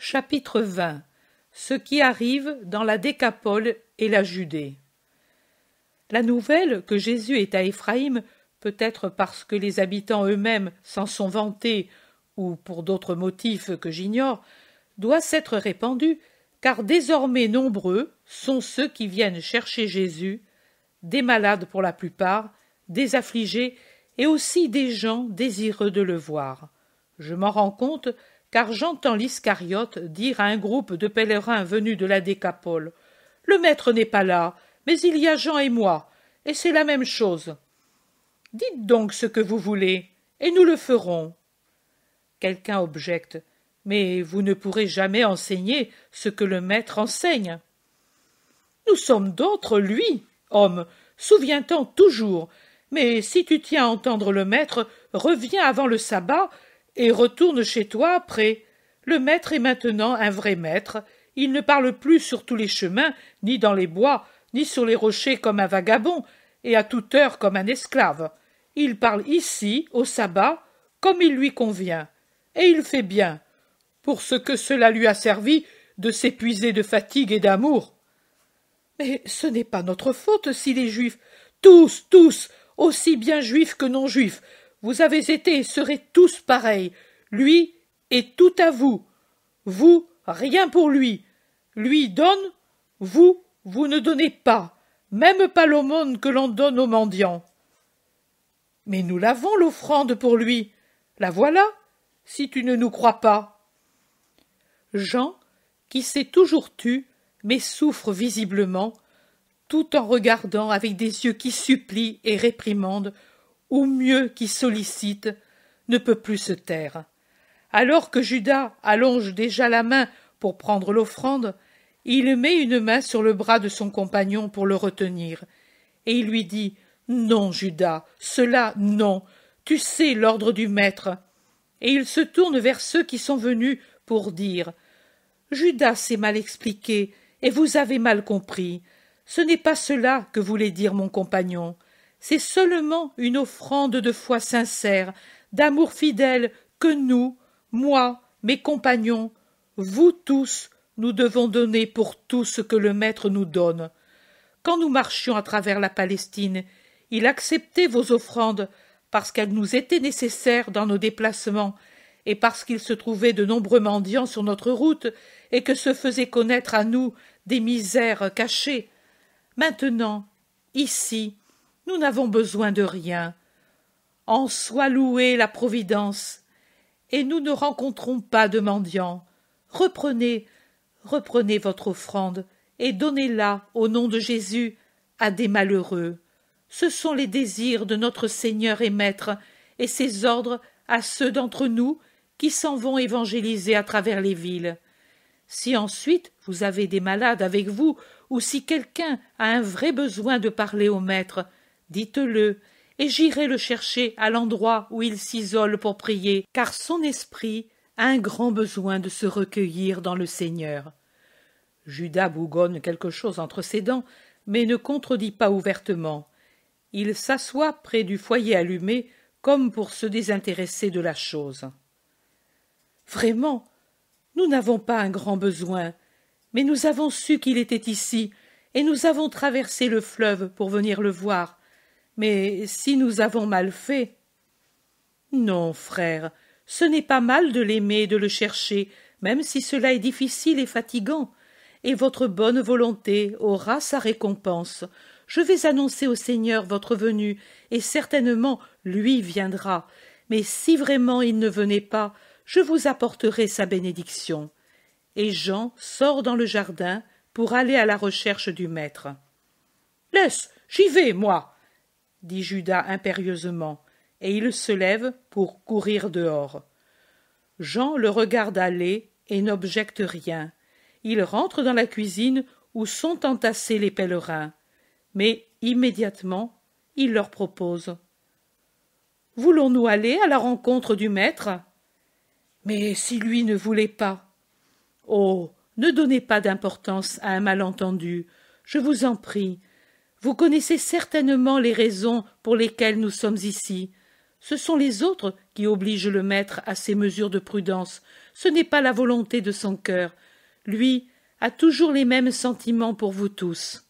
Chapitre 20. Ce qui arrive dans la Décapole et la Judée. La nouvelle que Jésus est à Éphraïm, peut-être parce que les habitants eux-mêmes s'en sont vantés ou pour d'autres motifs que j'ignore, doit s'être répandue, car désormais nombreux sont ceux qui viennent chercher Jésus, des malades pour la plupart, des affligés et aussi des gens désireux de le voir. Je m'en rends compte, car j'entends l'Iscariote dire à un groupe de pèlerins venus de la Décapole: « Le maître n'est pas là, mais il y a Jean et moi, et c'est la même chose. Dites donc ce que vous voulez, et nous le ferons. » Quelqu'un objecte: « Mais vous ne pourrez jamais enseigner ce que le maître enseigne. » « Nous sommes d'autres, lui, homme, souviens-t'en toujours, mais si tu tiens à entendre le maître, reviens avant le sabbat et retourne chez toi après. Le maître est maintenant un vrai maître, il ne parle plus sur tous les chemins, ni dans les bois, ni sur les rochers comme un vagabond, et à toute heure comme un esclave. Il parle ici, au sabbat, comme il lui convient, et il fait bien, pour ce que cela lui a servi de s'épuiser de fatigue et d'amour. Mais ce n'est pas notre faute si les Juifs, tous, aussi bien Juifs que non-Juifs, vous avez été et serez tous pareils. Lui est tout à vous. Vous, rien pour lui. Lui donne, vous ne donnez pas, même pas l'aumône que l'on donne aux mendiants. Mais nous l'avons, l'offrande pour lui. La voilà, si tu ne nous crois pas. Jean, qui s'est toujours tu, mais souffre visiblement, tout en regardant avec des yeux qui supplient et réprimandent, ou mieux qui sollicitent, ne peut plus se taire. Alors que Judas allonge déjà la main pour prendre l'offrande, il met une main sur le bras de son compagnon pour le retenir, et il lui dit: « Non, Judas, cela non, tu sais l'ordre du maître. » Et il se tourne vers ceux qui sont venus pour dire: « Judas s'est mal expliqué, et vous avez mal compris. Ce n'est pas cela que voulait dire mon compagnon. C'est seulement une offrande de foi sincère, d'amour fidèle que nous, moi, mes compagnons, vous tous, nous devons donner pour tout ce que le Maître nous donne. Quand nous marchions à travers la Palestine, il acceptait vos offrandes parce qu'elles nous étaient nécessaires dans nos déplacements et parce qu'il se trouvait de nombreux mendiants sur notre route et que se faisaient connaître à nous des misères cachées. Maintenant, ici, nous n'avons besoin de rien. En soit louée la Providence, et nous ne rencontrons pas de mendiants. Reprenez votre offrande et donnez-la au nom de Jésus à des malheureux. Ce sont les désirs de notre Seigneur et Maître, et ses ordres à ceux d'entre nous qui s'en vont évangéliser à travers les villes. Si ensuite vous avez des malades avec vous, ou si quelqu'un a un vrai besoin de parler au Maître, dites-le, et j'irai le chercher à l'endroit où il s'isole pour prier, car son esprit a un grand besoin de se recueillir dans le Seigneur. » Judas bougonne quelque chose entre ses dents, mais ne contredit pas ouvertement. Il s'assoit près du foyer allumé, comme pour se désintéresser de la chose. « Vraiment, nous n'avons pas un grand besoin, mais nous avons su qu'il était ici, et nous avons traversé le fleuve pour venir le voir. Mais si nous avons mal fait… » « Non, frère, ce n'est pas mal de l'aimer et de le chercher, même si cela est difficile et fatigant, et votre bonne volonté aura sa récompense. Je vais annoncer au Seigneur votre venue, et certainement lui viendra, mais si vraiment il ne venait pas, je vous apporterai sa bénédiction. » Et Jean sort dans le jardin pour aller à la recherche du maître. « Laisse, j'y vais, moi !» dit Judas impérieusement, et il se lève pour courir dehors. Jean le regarde aller et n'objecte rien. Il rentre dans la cuisine où sont entassés les pèlerins, mais immédiatement il leur propose: « Voulons-nous aller à la rencontre du maître ?» Mais si lui ne voulait pas… Oh, ne donnez pas d'importance à un malentendu, je vous en prie. Vous connaissez certainement les raisons pour lesquelles nous sommes ici. Ce sont les autres qui obligent le maître à ces mesures de prudence. Ce n'est pas la volonté de son cœur. Lui a toujours les mêmes sentiments pour vous tous.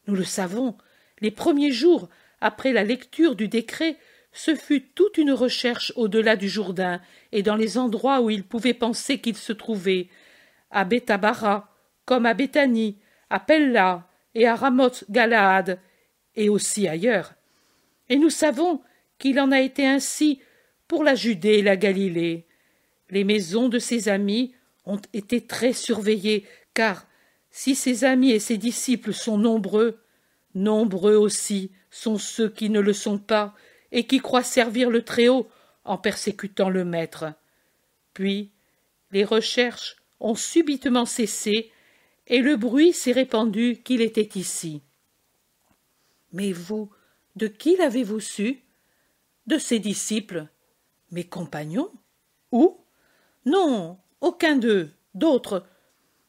Nous le savons, les premiers jours, après la lecture du décret, ce fut toute une recherche au-delà du Jourdain et dans les endroits où il pouvait penser qu'il se trouvait, à Bethabara, comme à Béthanie, à Pella et à Ramoth Galaad, et aussi ailleurs. Et nous savons qu'il en a été ainsi pour la Judée et la Galilée. Les maisons de ses amis ont été très surveillées, car si ses amis et ses disciples sont nombreux, nombreux aussi sont ceux qui ne le sont pas et qui croient servir le Très-Haut en persécutant le Maître. Puis les recherches ont subitement cessé et le bruit s'est répandu qu'il était ici. Mais vous, de qui l'avez-vous su? De ses disciples. Mes compagnons? Où? Non, aucun d'eux, d'autres,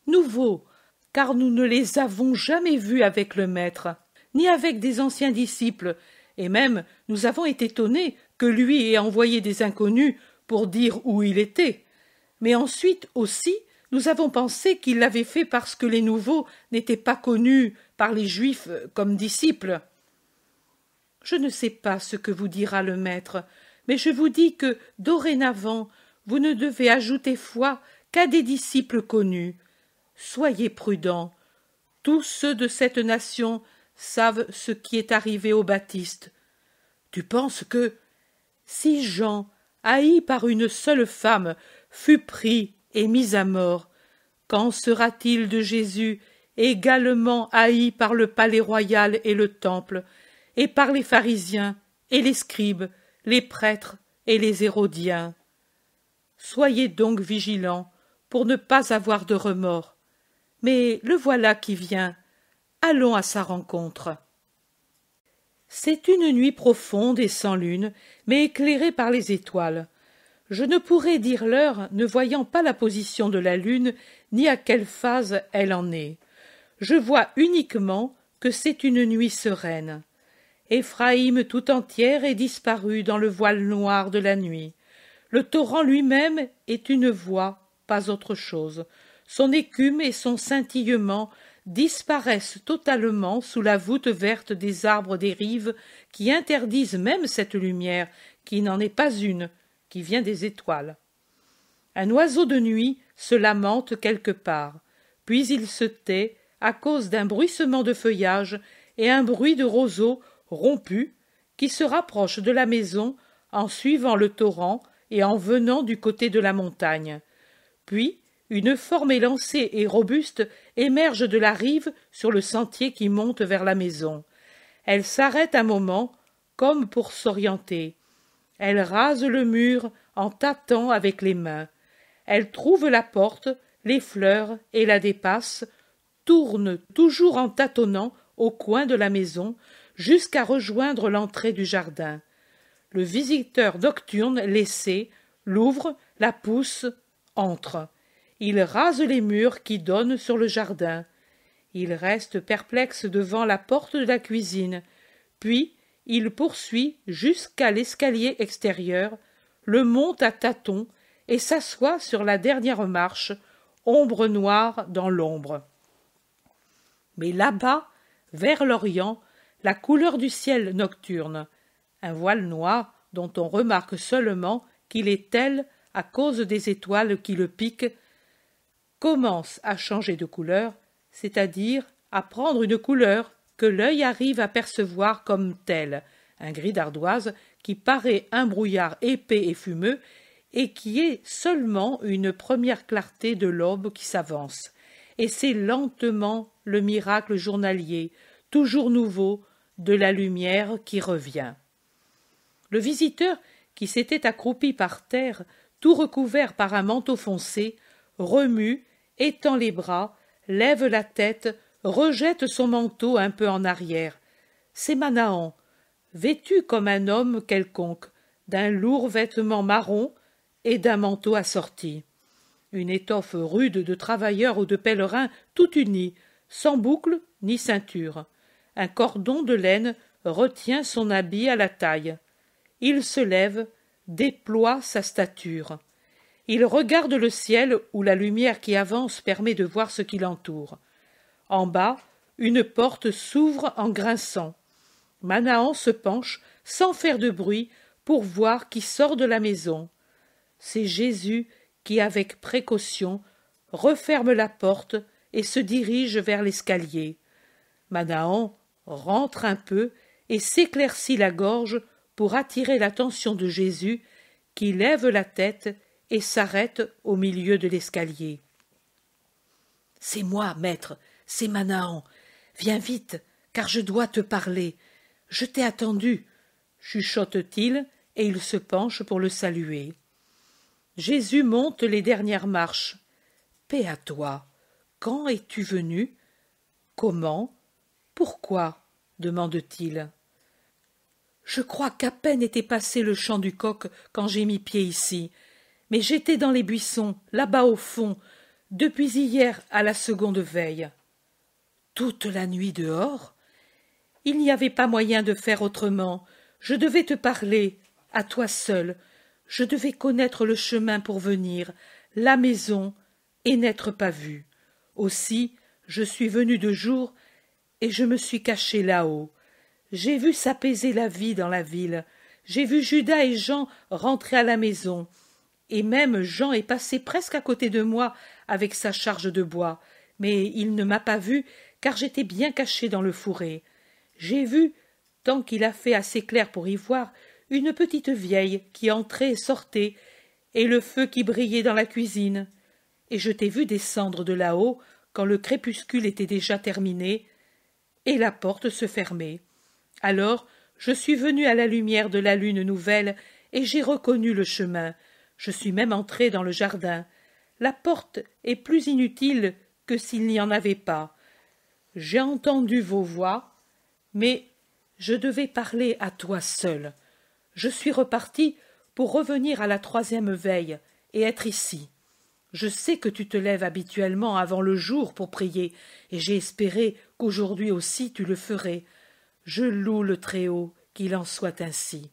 nouveaux, car nous ne les avons jamais vus avec le Maître, ni avec des anciens disciples, et même nous avons été étonnés que lui ait envoyé des inconnus pour dire où il était. Mais ensuite aussi, nous avons pensé qu'il l'avait fait parce que les nouveaux n'étaient pas connus par les Juifs comme disciples. Je ne sais pas ce que vous dira le Maître, mais je vous dis que, dorénavant, vous ne devez ajouter foi qu'à des disciples connus. Soyez prudents. Tous ceux de cette nation savent ce qui est arrivé au Baptiste. Tu penses que, si Jean, haï par une seule femme, fut pris et mis à mort, qu'en sera-t-il de Jésus, également haï par le palais royal et le temple, et par les pharisiens et les scribes, les prêtres et les hérodiens? Soyez donc vigilants pour ne pas avoir de remords. Mais le voilà qui vient. Allons à sa rencontre. C'est une nuit profonde et sans lune, mais éclairée par les étoiles. Je ne pourrais dire l'heure, ne voyant pas la position de la lune, ni à quelle phase elle en est. Je vois uniquement que c'est une nuit sereine. Éphraïm tout entière est disparue dans le voile noir de la nuit. Le torrent lui-même est une voix, pas autre chose. Son écume et son scintillement disparaissent totalement sous la voûte verte des arbres des rives qui interdisent même cette lumière, qui n'en est pas une, qui vient des étoiles. Un oiseau de nuit se lamente quelque part, puis il se tait à cause d'un bruissement de feuillage et un bruit de roseaux rompus qui se rapproche de la maison en suivant le torrent et en venant du côté de la montagne. Puis une forme élancée et robuste émerge de la rive sur le sentier qui monte vers la maison. Elle s'arrête un moment, comme pour s'orienter. Elle rase le mur en tâtant avec les mains. Elle trouve la porte, les fleurs et la dépasse, tourne toujours en tâtonnant au coin de la maison, jusqu'à rejoindre l'entrée du jardin. Le visiteur nocturne laissé l'ouvre, la pousse, entre. Il rase les murs qui donnent sur le jardin. Il reste perplexe devant la porte de la cuisine, puis il poursuit jusqu'à l'escalier extérieur, le monte à tâtons et s'assoit sur la dernière marche, ombre noire dans l'ombre. Mais là-bas, vers l'Orient, la couleur du ciel nocturne, un voile noir dont on remarque seulement qu'il est tel à cause des étoiles qui le piquent, commence à changer de couleur, c'est-à-dire à prendre une couleur que l'œil arrive à percevoir comme telle, un gris d'ardoise qui paraît un brouillard épais et fumeux et qui est seulement une première clarté de l'aube qui s'avance. Et c'est lentement le miracle journalier, toujours nouveau, de la lumière qui revient. Le visiteur, qui s'était accroupi par terre, tout recouvert par un manteau foncé, remue, étend les bras, lève la tête, rejette son manteau un peu en arrière. C'est Manahan, vêtu comme un homme quelconque, d'un lourd vêtement marron et d'un manteau assorti. Une étoffe rude de travailleur ou de pèlerin tout unie, sans boucle ni ceinture. Un cordon de laine retient son habit à la taille. il se lève, déploie sa stature. Il regarde le ciel où la lumière qui avance permet de voir ce qui l'entoure. En bas, une porte s'ouvre en grinçant. Manahan se penche, sans faire de bruit, pour voir qui sort de la maison. C'est Jésus qui, avec précaution, referme la porte et se dirige vers l'escalier. Manahan rentre un peu et s'éclaircit la gorge pour attirer l'attention de Jésus, qui lève la tête et s'arrête au milieu de l'escalier. « C'est moi, maître, c'est Manahan. Viens vite, car je dois te parler. Je t'ai attendu, » chuchote-t-il, et il se penche pour le saluer. Jésus monte les dernières marches. « Paix à toi. Quand es-tu venu? Comment? Pourquoi? » demande-t-il. « Je crois qu'à peine était passé le chant du coq quand j'ai mis pied ici. Mais j'étais dans les buissons, là-bas au fond, depuis hier à la seconde veille. » « Toute la nuit dehors? Il n'y avait pas moyen de faire autrement. Je devais te parler, à toi seul. Je devais connaître le chemin pour venir, la maison, et n'être pas vu. Aussi, je suis venu de jour, et je me suis caché là-haut. J'ai vu s'apaiser la vie dans la ville. J'ai vu Judas et Jean rentrer à la maison. Et même Jean est passé presque à côté de moi avec sa charge de bois. Mais il ne m'a pas vu, car j'étais bien caché dans le fourré. J'ai vu, tant qu'il a fait assez clair pour y voir, une petite vieille qui entrait et sortait, et le feu qui brillait dans la cuisine. Et je t'ai vu descendre de là-haut, quand le crépuscule était déjà terminé, et la porte se fermait. Alors je suis venu à la lumière de la lune nouvelle, et j'ai reconnu le chemin. Je suis même entré dans le jardin. La porte est plus inutile que s'il n'y en avait pas. J'ai entendu vos voix, mais je devais parler à toi seul. Je suis reparti pour revenir à la troisième veille et être ici. Je sais que tu te lèves habituellement avant le jour pour prier, et j'ai espéré qu'aujourd'hui aussi tu le ferais. Je loue le Très-Haut, qu'il en soit ainsi.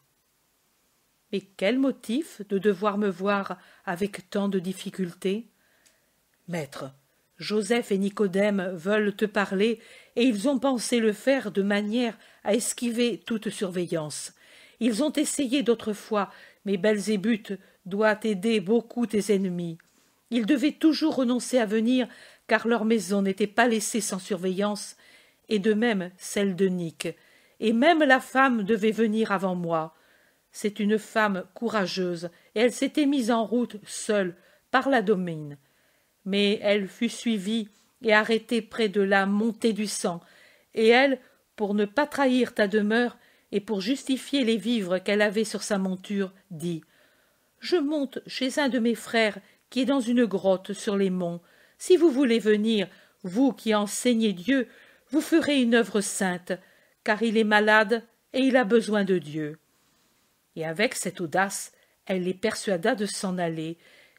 Mais quel motif de devoir me voir avec tant de difficultés? Maître, Joseph et Nicodème veulent te parler, et ils ont pensé le faire de manière à esquiver toute surveillance. Ils ont essayé d'autrefois, mais Belzébuth doit aider beaucoup tes ennemis. Ils devaient toujours renoncer à venir, car leur maison n'était pas laissée sans surveillance, et de même celle de Nic. Et même la femme devait venir avant moi. C'est une femme courageuse, et elle s'était mise en route seule, par la Domine. Mais elle fut suivie et arrêtée près de la montée du sang, et elle, pour ne pas trahir ta demeure et pour justifier les vivres qu'elle avait sur sa monture, dit « Je monte chez un de mes frères qui est dans une grotte sur les monts. Si vous voulez venir, vous qui enseignez Dieu, vous ferez une œuvre sainte, car il est malade et il a besoin de Dieu. » Et avec cette audace, elle les persuada de s'en aller,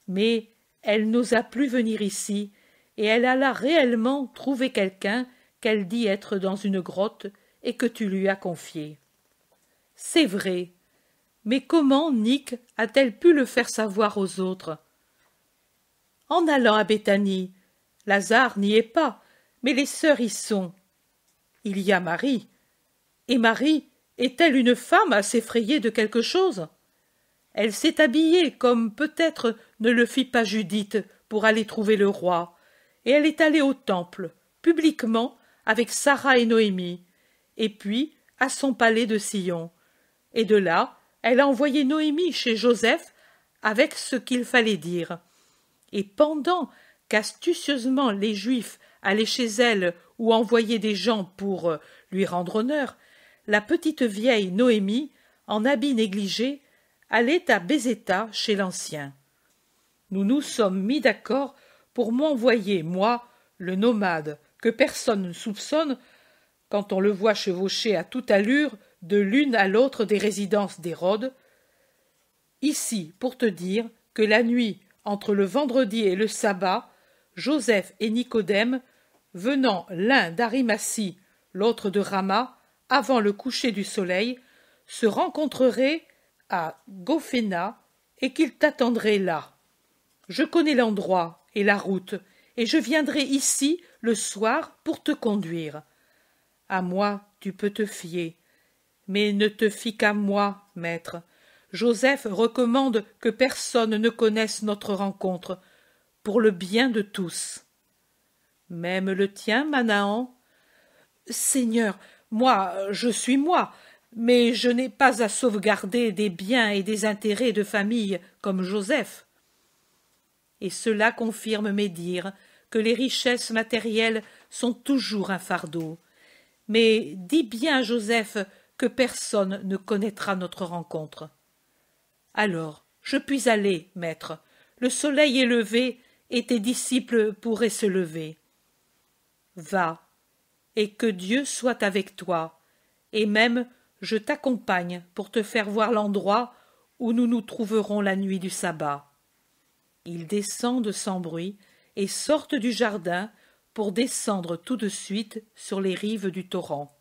mais elle n'osa plus venir ici, et elle alla réellement trouver quelqu'un qu'elle dit être dans une grotte et que tu lui as confié. C'est vrai, mais comment Nic a-t-elle pu le faire savoir aux autres? En allant à Béthanie, Lazare n'y est pas, mais les sœurs y sont. Il y a Marie. Et Marie est-elle une femme à s'effrayer de quelque chose? Elle s'est habillée comme peut-être ne le fit pas Judith pour aller trouver le roi, et elle est allée au temple, publiquement, avec Sarah et Noémie, et puis à son palais de Sion. Et de là, elle a envoyé Noémie chez Joseph avec ce qu'il fallait dire. Et pendant qu'astucieusement les Juifs allaient chez elle ou envoyaient des gens pour lui rendre honneur, la petite vieille Noémie, en habit négligé, allait à Bézéta chez l'ancien. Nous nous sommes mis d'accord pour m'envoyer, moi, le nomade, que personne ne soupçonne, quand on le voit chevaucher à toute allure de l'une à l'autre des résidences d'Hérode, ici pour te dire que la nuit entre le vendredi et le sabbat, Joseph et Nicodème, venant l'un d'Arimathie, l'autre de Rama, avant le coucher du soleil, se rencontreraient à Gophéna et qu'il t'attendrait là. Je connais l'endroit et la route, et je viendrai ici le soir pour te conduire. À moi tu peux te fier, mais ne te fie qu'à moi, maître. Joseph recommande que personne ne connaisse notre rencontre, pour le bien de tous. Même le tien, Manahan? Seigneur, moi, je suis moi, mais je n'ai pas à sauvegarder des biens et des intérêts de famille comme Joseph. Et cela confirme mes dires que les richesses matérielles sont toujours un fardeau. Mais dis bien à Joseph que personne ne connaîtra notre rencontre. Alors, je puis aller, maître. Le soleil est levé, et tes disciples pourraient se lever. Va, et que Dieu soit avec toi, et même je t'accompagne pour te faire voir l'endroit où nous nous trouverons la nuit du sabbat. Ils descendent sans bruit et sortent du jardin pour descendre tout de suite sur les rives du torrent.